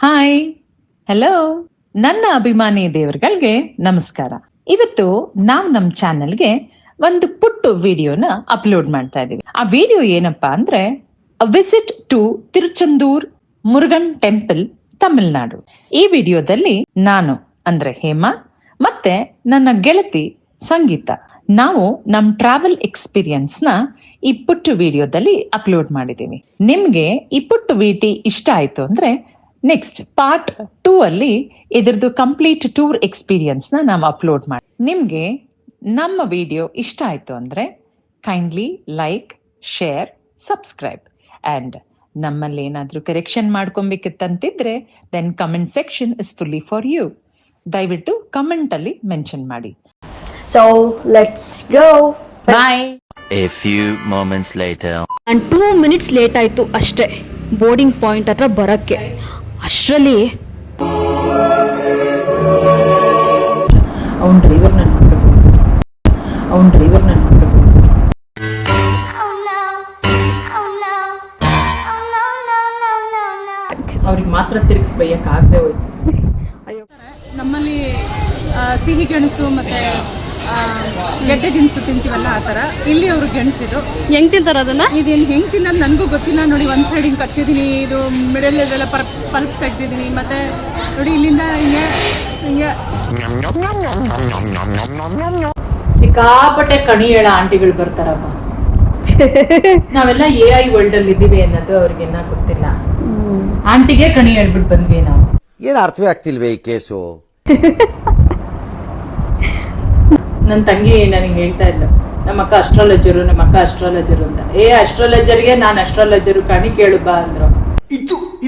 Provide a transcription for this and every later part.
Hi, hello, ನನ್ನ ಅಭಿಮಾನಿ ದೇವರುಗಳಿಗೆ ನಮಸ್ಕಾರ. ಇವತ್ತು ನಾವು ನಮ್ಮ ಚಾನೆಲ್ಗೆ ಒಂದು ಪುಟ್ಟ ವಿಡಿಯೋನ ಅಪ್ಲೋಡ್ ಮಾಡ್ತಾ ಇದೀವಿ. ಆ ವಿಡಿಯೋ ಏನಪ್ಪಾ ಅಂದ್ರೆ visit to Tiruchendur Murugan temple, Tamil Nadu. ಈ ವಿಡಿಯೋದಲ್ಲಿ ನಾನು ಅಂದ್ರೆ ಹೇಮಾ ಮತ್ತೆ ನನ್ನ ಗೆಳತಿ ಸಂಗೀತ ನಾವು ನಮ್ಮ ಟ್ರಾವೆಲ್ ಎಕ್ಸ್ಪೀರಿಯನ್ಸ್ ನ ಈ ಪುಟ್ಟ ವಿಡಿಯೋದಲ್ಲಿ ಅಪ್ಲೋಡ್ ಮಾಡಿದೀವಿ. ನಿಮ್ಗೆ ಈ ಪುಟ್ಟ ವಿಡಿಯೋ ಇಷ್ಟ ಆಯ್ತು ಅಂದ್ರೆ ನೆಕ್ಸ್ಟ್ ಪಾರ್ಟ್ 2 ಅಲ್ಲಿ ಇದ್ರದ್ದು ಕಂಪ್ಲೀಟ್ ಟೂರ್ ಎಕ್ಸ್ಪೀರಿಯನ್ಸ್ ನ ನಾವು ಅಪ್ಲೋಡ್ ಮಾಡಿ. ನಿಮ್ಗೆ ನಮ್ಮ ವಿಡಿಯೋ ಇಷ್ಟ ಆಯ್ತು ಅಂದ್ರೆ kindly like, share, subscribe and ನಮ್ಮಲ್ಲಿ ಏನಾದ್ರೂ ಕರೆಕ್ಷನ್ ಮಾಡ್ಕೊಬೇಕಿತ್ತಂತಿದ್ರೆ then comment section is fully for you. ದಯವಿಟ್ಟು ಕಮೆಂಟ್ ಅಲ್ಲಿ ಮೆನ್ಷನ್ ಮಾಡಿ. So let's go. Bye. A few moments later. And 2 minutes late ಆಯಿತು ಅಷ್ಟೇ ಬೋರ್ಡಿಂಗ್ ಪಾಯಿಂಟ್ ಹತ್ರ ಬರೋಕ್ಕೆ. ಅಷ್ಟರಲ್ಲಿ ಅವ್ನ ಡ್ರೈವರ್ ನನ್ನ ಅವ್ರಿಗೆ ಮಾತ್ರ ತಿರುಗಿಸಿ ಬೈಯಕ್ಕಾಗದೆ ಹೋಯ್ತು. ನಮ್ಮಲ್ಲಿ ಸಿಹಿ ಗೆಣಸು ಮತ್ತು ಗೆಡ್ಡೆ ಗೆಣಸು ತಿಂತೀವಲ್ಲ ಆ ಥರ ಇಲ್ಲಿ ಅವರು ಗೆಣಸಿದು ಹೆಂಗೆ ತಿಂತಾರೆ ಅದನ್ನು? ಇದೇನು ಹೆಂಗೆ ತಿನ್ನೋದು ನನಗೂ ಗೊತ್ತಿಲ್ಲ. ನೋಡಿ, ಒಂದು ಸೈಡ್ ಹಿಂಗೆ ಕಚ್ಚಿದ್ದೀನಿ, ಇದು ಮಿಡಲೆಲ್ಲ ಪಲ್ಪ್ ತೆಗ್ದಿದ್ದೀನಿ, ಮತ್ತು ನೋಡಿ ಇಲ್ಲಿಂದ ಹಿಂಗೆ ಹಿಂಗೆ ಸಿಕ್ಕಾಪಟ್ಟೆ ಕಣಿ ಹೇಳ ಆಂಟಿಗಳು ಬರ್ತಾರಪ್ಪ. ನಾವೆಲ್ಲ AI ವರ್ಲ್ಡ್ ಅಲ್ಲಿ ಇದ್ದೀವಿ ಅನ್ನೋದು ಅವ್ರಿಗೆನ್ನ ಗೊತ್ತಿಲ್ಲ. ಆಂಟಿಗೆ ಕಣಿ ಹೇಳ್ಬಿಟ್ಟು ಬಂದ್ವಿ ನಾವು. ಏನು ಅರ್ಥವೇ ಆಗ್ತಿಲ್ವೇ ಈ ಕೇಸು? ನನ್ನ ತಂಗಿ ನನಗೆ ಹೇಳ್ತಾ ಇದ್ಲು, ನಮ್ಮ ಅಕ್ಕ ಅಸ್ಟ್ರಾಲಜರು ಅಂತ. ಅಸ್ಟ್ರಾಲಜರ್ಗೆ ನಾನು ಅಸ್ಟ್ರಾಲಜರು, ಕಣಿ ಕೇಳು ಬಾ ಅಂದ್ರು.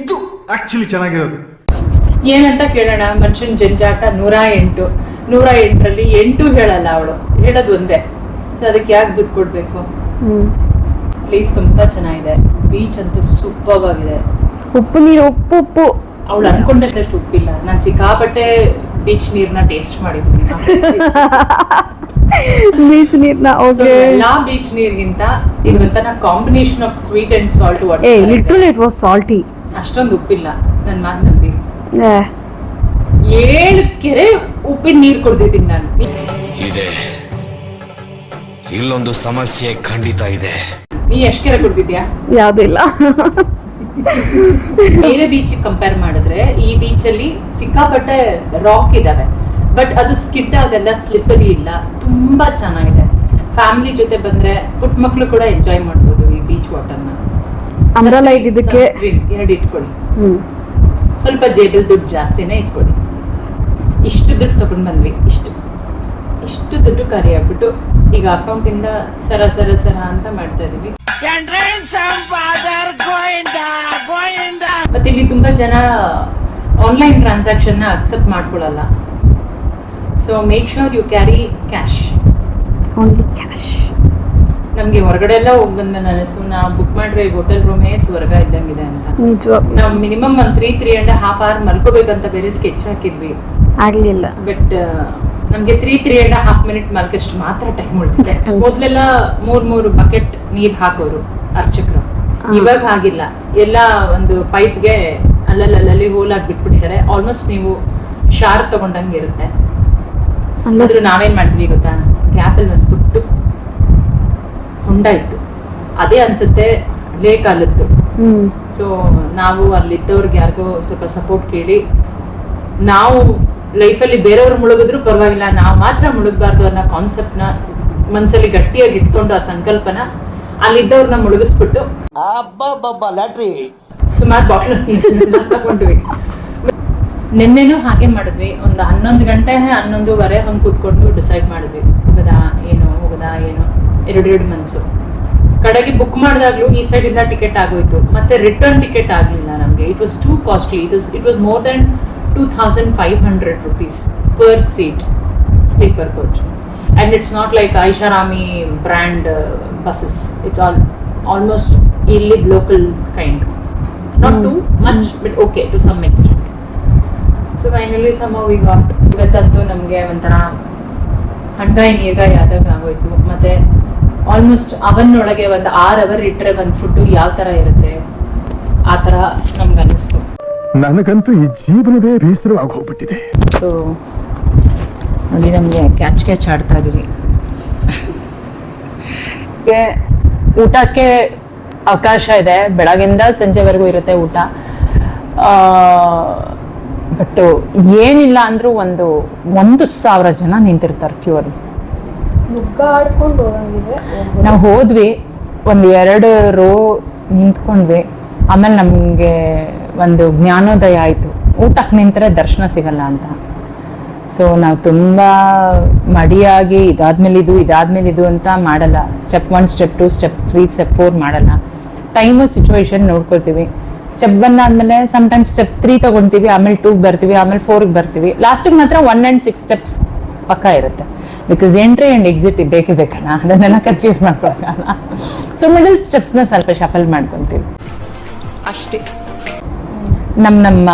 ಇದು ಆಕ್ಚುಲಿ ಚೆನ್ನಾಗಿರೋದು. ಏನಂತ ಕೇಳೋಣ, ಮನುಷ್ಯನ ಜಂಜಾಟ 108ರಲ್ಲಿ 8 ಹೇಳಲ್ಲ ಅವಳು, ಹೇಳೋದು ಒಂದೇ. ಸೊ ಅದಕ್ಕೆ ಯಾಕೆ ದುಡ್ಡು ಕೊಡ್ಬೇಕು? ಪ್ಲೇಸ್ ತುಂಬಾ ಚೆನ್ನಾಗಿದೆ, ಬೀಚ್ ಅಂತೂ ಸೂಪರ್ ಆಗಿದೆ. ಉಪ್ಪು ನೀರು ಉಪ್ಪು ಅವಳು ಅನ್ಕೊಂಡಷ್ಟು ಉಪ್ಪಿಲ್ಲ. ನಾನು ಸಿಕ್ಕಾಪಟ್ಟೆ ಬೀಚ್ ನೀರ್ನ ಟೇಸ್ಟ್ ಮಾಡಿದ್ದೀನಿ. ಬೀಚ್ ನೀರ್ನ ಎಲ್ಲಾ ಬೀಚ್ ನೀರ್ಗಿಂತ ಇದು ಒಂಥರ combination of sweet and salt water. Literally it was salty. ಅಷ್ಟೊಂದು ಉಪ್ಪಿಲ್ಲ. ನನ್ನ ಮಾತು ನಂಬಿ 7 ಕೆರೆ ಉಪ್ಪಿನ ನೀರು ಕುಡ್ದಿದ್ದೀನಿ ನಾನು. ಇದೆ, ಇಲ್ಲೊಂದು ಸಮಸ್ಯೆ ಖಂಡಿತ ಇದೆ. ನೀ ಎಷ್ಟು ಕೆರೆ ಕುಡ್ದಿದ್ಯಾ? ಯಾವ್ದು ಇಲ್ಲ. ಬೇರೆ ಬೀಚ್ ಕಂಪೇರ್ ಮಾಡಿದ್ರೆ ಈ ಬೀಚ್ ಅಲ್ಲಿ ಸಿಕ್ಕಾಪಟ್ಟೆ ರಾಕ್ ಇದಾವೆ, ಬಟ್ ಅದು ಸ್ಕಿಡ್ ಆಗಲ್ಲ, ಸ್ಲಿಪ್ಪರಿ ಇಲ್ಲ, ತುಂಬಾ ಚೆನ್ನಾಗಿದೆ. ಫ್ಯಾಮಿಲಿ ಜೊತೆ ಬಂದ್ರೆ ಪುಟ್ಟ ಮಕ್ಳು ಕೂಡ ಎಂಜಾಯ್ ಮಾಡ್ಬೋದು ಈ ಬೀಚ್ ವಾಟರ್ನ. ಅಂಬ್ರೆಲಾ ಇದ್ದಿದ್ದಕ್ಕೆ 2 ಇಟ್ಕೊಳ್ಳಿ, ಸ್ವಲ್ಪ ಜೇಬಲ್ ದುಡ್ಡು ಜಾಸ್ತಿನೇ ಇಟ್ಕೊಳ್ಳಿ. ಇಷ್ಟು ದುಡ್ಡು ತಗೊಂಡ್ ಬಂದ್ವಿ, ಇಷ್ಟು ದುಡ್ಡು ಖಾಲಿ ಆಗ್ಬಿಟ್ಟು ಈಗ ಅಕೌಂಟ್ ಇಂದ ಸರ ಅಂತ ಮಾಡ್ತಾ ಇದೀವಿ. ಮತ್ತೆ ಇಲ್ಲಿ ತುಂಬಾ ಜನ ಆನ್ಲೈನ್ ಟ್ರಾನ್ಸಾಕ್ಷನ್ ನ ಅಕ್ಸೆಪ್ಟ್ ಮಾಡ್ಕೊಳ್ಳಲ್ಲ. So make sure you carry cash. Only cash. ನಮ್ಗೆ ಹೊರಗಡೆ ಎಲ್ಲ ಹೋಗಿ ಬಂದ್ಮೇಲೆ ಅನಿಸ್ತು, ನಾವು ಬುಕ್ ಮಾಡ್ರೆ ಹೋಟೆಲ್ ರೂಮೇ ಸ್ವರ್ಗ ಇದ್ದಂಗಿದೆ ಅಂತ. ನಾವು ಮಿನಿಮಮ್ 3.5 hour ಮಲ್ಕೋಬೇಕಂತ ಬೇರೆ ಸ್ಕೆಚ್ ಹಾಕಿದ್ವಿ, ಆಗ್ಲಿಲ್ಲ. ಬಟ್ ನಮ್ಗೆ 3.5 minute ಮಲ್ಕಷ್ಟು ಮಾತ್ರ ಟೈಮ್ ಉಳಿದಿದೆ. ಮೊದ್ಲೆಲ್ಲ 3 ಬಕೆಟ್ ನೀರ್ ಹಾಕೋರು ಅರ್ಚಕರು, ಇವಾಗ ಹಾಗಿಲ್ಲ. ಎಲ್ಲ ಒಂದು ಪೈಪ್ಗೆ ಅಲ್ಲಲ್ಲಿ ಹೋಲ್ ಆಗಿ ಬಿಟ್ಬಿಟ್ಟಿದ್ದಾರೆ. ಆಲ್ಮೋಸ್ಟ್ ನೀವು ಶಾರ್ ತಗೊಂಡಂಗೆ ಇರುತ್ತೆ. ನಾವೇನ್ ಮಾಡಿದ್ವಿ ಗೊತ್ತಾ, ಗ್ಯಾಪಲ್ಲಿ ಒಂದು ಪುಟ್ಟು ಹೊಂಡ ಇತ್ತು, ಅದೇ ಅನ್ಸುತ್ತೆ ಹಳೆ ಕಾಲದ್ದು. ಸೊ ನಾವು ಅಲ್ಲಿದ್ದವ್ರಿಗೆ ಯಾರಿಗೋ ಸ್ವಲ್ಪ ಸಪೋರ್ಟ್ ಕೇಳಿ, ನಾವು ಲೈಫಲ್ಲಿ ಬೇರೆಯವ್ರು ಮುಳುಗಿದ್ರು ಪರವಾಗಿಲ್ಲ, ನಾವು ಮಾತ್ರ ಮುಳುಗಬಾರ್ದು ಅನ್ನೋ ಕಾನ್ಸೆಪ್ಟ್ನ ಮನಸ್ಸಲ್ಲಿ ಗಟ್ಟಿಯಾಗಿ ಇಟ್ಕೊಂಡು, ಆ ಸಂಕಲ್ಪನ ಅಲ್ಲಿದ್ದವ್ರನ್ನ ಮುಳುಗಿಸ್ಬಿಟ್ಟು ಸುಮಾರು ಬಾಟ್ಲ್ ತಗೊಂಡ್ವಿ. ನಿನ್ನೆನೂ ಹಾಗೆ ಮಾಡಿದ್ವಿ. ಒಂದು 11 ಗಂಟೆ 11:30 ಹಂಗೆ ಕೂತ್ಕೊಂಡು ಡಿಸೈಡ್ ಮಾಡಿದ್ವಿ, ಹೋಗದಾ ಏನೋ 2 ಮನ್ಸು. ಕಡೆಗೆ ಬುಕ್ ಮಾಡಿದಾಗ್ಲೂ ಈ ಸೈಡ್ ಇಂದ ಟಿಕೆಟ್ ಆಗೋಯ್ತು, ಮತ್ತೆ ರಿಟರ್ನ್ ಟಿಕೆಟ್ ಆಗ್ಲಿಲ್ಲ ನಮ್ಗೆ. It was two costly. It was more than 2,500 rupees per seat sleeper coach, and it's not like Aisharami brand buses. It's almost illy local kind, not too much but okay to some extent. So finally somehow we got. ಇವತ್ತಂತೂ ನಮಗೆ ಒಂಥರ ಹಂಗಾಯಿ ನೀರ್ಗಾಯಿ ಆದಾಗ ಆಗೋಯ್ತು. ಮತ್ತೆ almost ಅವನ್ನೊಳಗೆ ಒಂದು 6 hour ಇಟ್ಟರೆ ಒಂದು food ಯಾವ ಥರ ಇರುತ್ತೆ ಆ ಥರ ನಮ್ಗೆ ಅನ್ನಿಸ್ತು. ನನಗಂತೂ ಈ ಜೀವನವೇ ಬೇಸರವಾಗಿ ಹೋಗ್ಬಿಟ್ಟಿದೆ. ಸೊ ನೋಡಿ ನಮಗೆ ಕ್ಯಾಚ್ ಆಡ್ತಾ ಇದೀವಿ. ಊಟಕ್ಕೆ ಅವಕಾಶ ಇದೆ, ಬೆಳಗಿಂದ ಸಂಜೆವರೆಗೂ ಇರುತ್ತೆ ಊಟ. ಬಟ್ ಏನಿಲ್ಲ ಅಂದ್ರೂ 1,000 ಜನ ನಿಂತಿರ್ತಾರೆ ಕ್ಯೂ ಅಲ್ಲಿ. ನಾವು ಹೋದ್ವಿ, 1-2 ರೋ ನಿಂತ್ಕೊಂಡ್ವಿ. ಆಮೇಲೆ ನಮಗೆ ಒಂದು ಜ್ಞಾನೋದಯ ಆಯಿತು, ಊಟಕ್ಕೆ ನಿಂತರೆ ದರ್ಶನ ಸಿಗಲ್ಲ ಅಂತ. ಸೊ ನಾವು ತುಂಬ ಮಡಿಯಾಗಿ ಇದಾದ್ಮೇಲೆ ಇದು ಅಂತ ಮಾಡಲ್ಲ. ಸ್ಟೆಪ್ 1, ಸ್ಟೆಪ್ 2, ಸ್ಟೆಪ್ 3, ಸ್ಟೆಪ್ 4 ಮಾಡಲ್ಲ. Time situation ನೋಡ್ಕೊಳ್ತೀವಿ. ಸ್ಟೆಪ್ 1 ಆದಮೇಲೆ ಸಮ್ಟೈಮ್ಸ್ ಸ್ಟೆಪ್ 3 ತೊಗೊಳ್ತೀವಿ, ಆಮೇಲೆ 2 ಬರ್ತೀವಿ, ಆಮೇಲೆ 4 ಬರ್ತೀವಿ. ಲಾಸ್ಟಿಗೆ ಮಾತ್ರ 1 and 6 ಸ್ಟೆಪ್ಸ್ ಪಕ್ಕ ಇರುತ್ತೆ. ಬಿಕಾಸ್ ಎಂಟ್ರಿ ಆ್ಯಂಡ್ ಎಕ್ಸಿಟ್ ಬೇಕಲ್ಲ, ಅದನ್ನೆಲ್ಲ ಕನ್ಫ್ಯೂಸ್ ಮಾಡ್ಕೊಳಕ್ಕಲ್ಲ. ಸೊ ಮಿಡಲ್ ಸ್ಟೆಪ್ಸ್ನ ಸ್ವಲ್ಪ ಶಫಲ್ ಮಾಡ್ಕೊತೀವಿ ಅಷ್ಟೇ. ನಮ್ಮ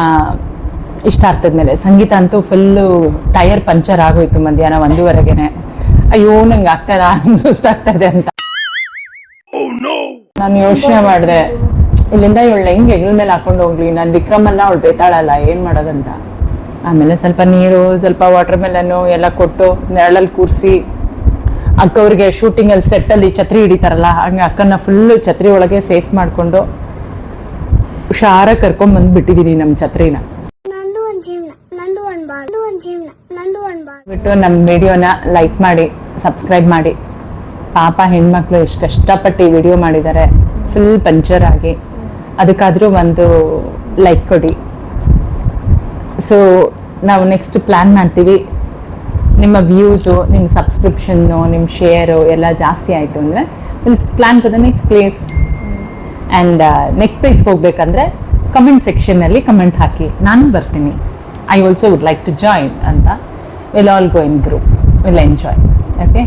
ಇಷ್ಟಾರ್ಥದ ಮೇಲೆ. ಸಂಗೀತ ಅಂತೂ ಫುಲ್ಲು ಟೈರ್ ಪಂಚರ್ ಆಗೋಯ್ತು ಮಧ್ಯಾಹ್ನ 1:30ಗೆ. ಅಯ್ಯೋ ನಂಗೆ ಆಗ್ತಾಯಿಲ್ಲ, ನಂಗೆ ಸುಸ್ತಾಗ್ತಾ ಇದೆ ಅಂತ ನಾನು ಯೋಚನೆ ಮಾಡಿದೆ, ಇಲ್ಲಿಂದ ಇವಳು ಹೆಂಗೆ ಹೆಗಲ ಮೇಲೆ ಹಾಕೊಂಡು ಹೋಗ್ಲಿ, ನಾನು ವಿಕ್ರಮನ್ನ ಅವಳು ಬೇತಾಳಲ್ಲ, ಏನು ಮಾಡೋದಂತ. ಆಮೇಲೆ ಸ್ವಲ್ಪ ನೀರು, ಸ್ವಲ್ಪ ವಾಟರ್ ಮೆಲನ್ನು ಎಲ್ಲ ಕೊಟ್ಟು ನೆರಳಲ್ಲಿ ಕೂರಿಸಿ, ಅಕ್ಕವ್ರಿಗೆ ಶೂಟಿಂಗಲ್ಲಿ ಸೆಟ್ಟಲ್ಲಿ ಛತ್ರಿ ಹಿಡಿತಾರಲ್ಲ ಹಂಗೆ ಅಕ್ಕನ ಫುಲ್ಲು ಛತ್ರಿ ಒಳಗೆ ಸೇಫ್ ಮಾಡಿಕೊಂಡು ಹುಷಾರಾಗಿ ಕರ್ಕೊಂಡ್ಬಂದ್ಬಿಟ್ಟಿದ್ದೀನಿ ನಮ್ಮ ಛತ್ರಿನ. ಬಿಟ್ಟು ನಮ್ಮ ವಿಡಿಯೋನ ಲೈಕ್ ಮಾಡಿ, ಸಬ್ಸ್ಕ್ರೈಬ್ ಮಾಡಿ. ಪಾಪ ಹೆಣ್ಮಕ್ಳು ಎಷ್ಟು ಕಷ್ಟಪಟ್ಟು ಈ ವಿಡಿಯೋ ಮಾಡಿದ್ದಾರೆ, ಫುಲ್ ಪಂಚರ್ ಆಗಿ. ಅದಕ್ಕಾದರೂ ಒಂದು ಲೈಕ್ ಕೊಡಿ. ಸೊ ನಾವು ನೆಕ್ಸ್ಟ್ ಪ್ಲ್ಯಾನ್ ಮಾಡ್ತೀವಿ. ನಿಮ್ಮ ವ್ಯೂಸು, ನಿಮ್ಮ ಸಬ್ಸ್ಕ್ರಿಪ್ಷನ್ನು, ನಿಮ್ಮ ಶೇರು ಎಲ್ಲ ಜಾಸ್ತಿ ಆಯಿತು ಅಂದರೆ will plan for the next place. And next ಪ್ಲೇಸ್ಗೆ ಹೋಗ್ಬೇಕಂದ್ರೆ ಕಮೆಂಟ್ ಸೆಕ್ಷನ್ನಲ್ಲಿ ಕಮೆಂಟ್ ಹಾಕಿ, ನಾನು ಬರ್ತೀನಿ, I also would like to join ಅಂತ. Will all go in group, will enjoy. Okay,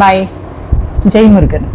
bye. ಜೈ ಮುರುಗನ್.